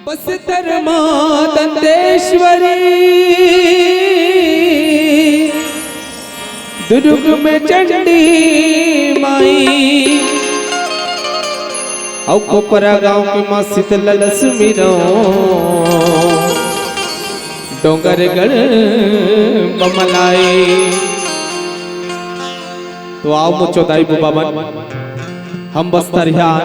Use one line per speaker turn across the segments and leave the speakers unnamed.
बस्तर मां दंतेश्वरी दुर्ग में चंडी माई औ कोपरा गांव के मां शीतल लक्ष्मीरो डोंगरगढ़ बमलाई। तो आओ मुझो दाई बाबा हम बस्तरियान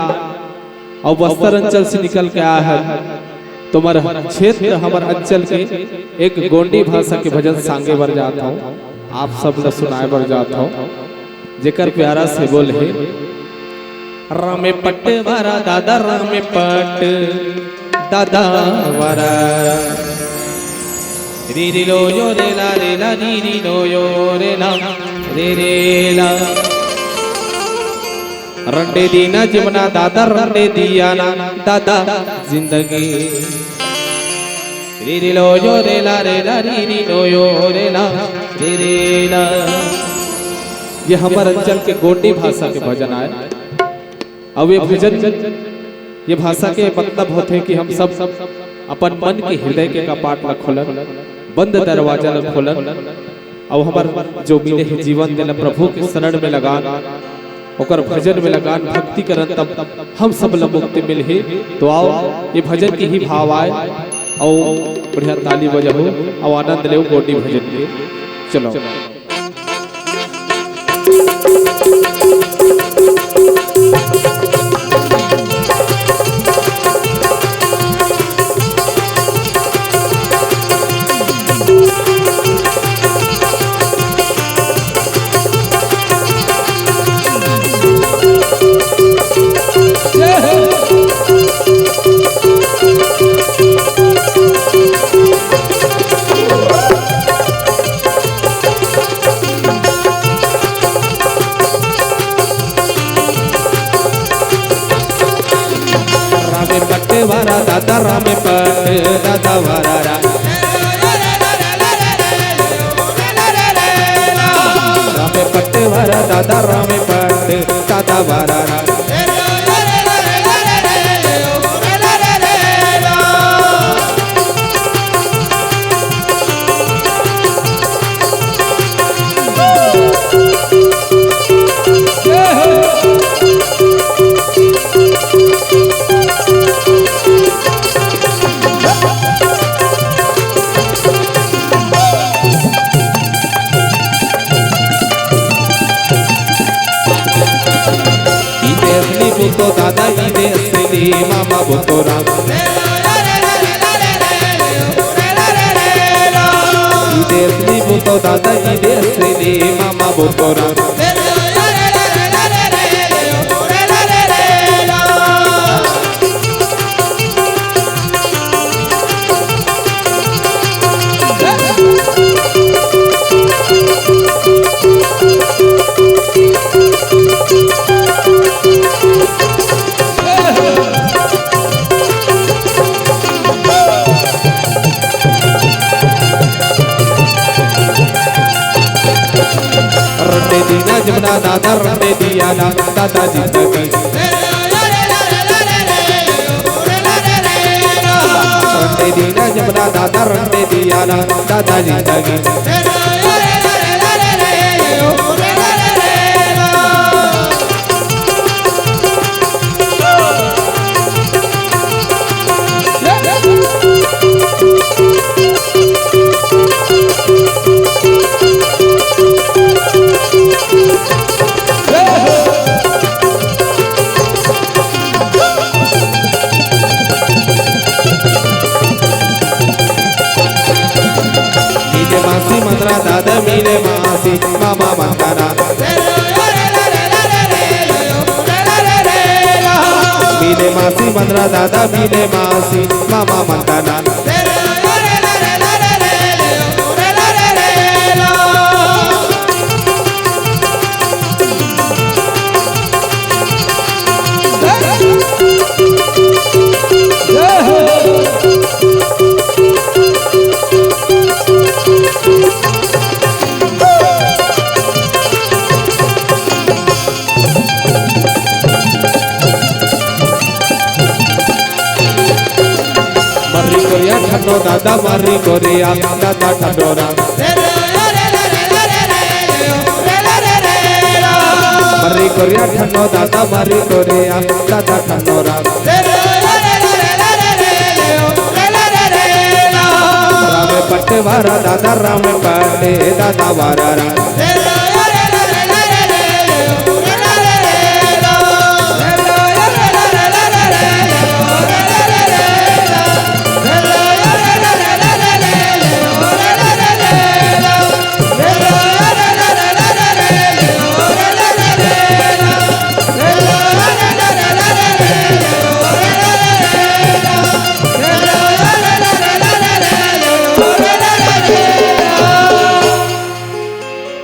और बस्तर अंचल से निकल के आया है। तुम्हारा क्षेत्र हमारे अंचल के एक गोंडी भाषा के भजन सांगे बर जाता हूँ, आप सब ल सुनाए बर जाता हूँ। जेकर प्यारा से बोल है रामे पट्ट वारा दादा रामे पट्ट दादा वारा री री लो यो रे ला री री लो यो रे ला रे ला रंडे दीना जमुना दादा रंडे दिया ना दादा जिंदगी री री लो यो रे ला री री लो यो रे ला रे ला। ये हमारे अंचल के गोंडी भाषा के भजन आए। अब ये भजन ये भाषा के मतलब होते हैं कि हम सब अपन मन के हृदय के कपाट ला खोलन, बंद दरवाजा ला खोलन और हमार जो मिले है जीवन दिला प्रभु के शरण में लगान, ओकर भजन में लगान, भक्ति करन, तब हम सब ला मुक्ति मिल ही। तो आओ ये भजन की ही भाव आए और बढ़िया ताली बजाओ और आनंद ले गोंडी भजन के। चलो वारा दादा रामे पट दादा वारा रामे पट वारा दादा रामे पट दादा वारा तो दादा इदे असली मामा बोतोरा इदे असली बोतो दादा इदे असली मामा बोतोरा रंडे दीना जमुना दादा रंडे दिया ना दादा जिंदगी रंडे दीना जमुना दादा रंडे दिया ना दादा जिंदगी। मासी मंदरा दादा मिले मासी मामा मंदाना मिले मासी मंदरा दादा मिले मासी मामा मंदाना। कोरिया ठंडो दादा मारी कोरिया दादा ठंडोरा मारी कोरिया ठंडो दादा मारी कोरिया दादा ठंडोरा राम पट्टे वारा दादा राम पट्टे दादा वारा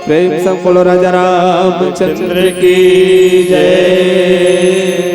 प्रेम संग बोलो राजा रामचंद्र की जय।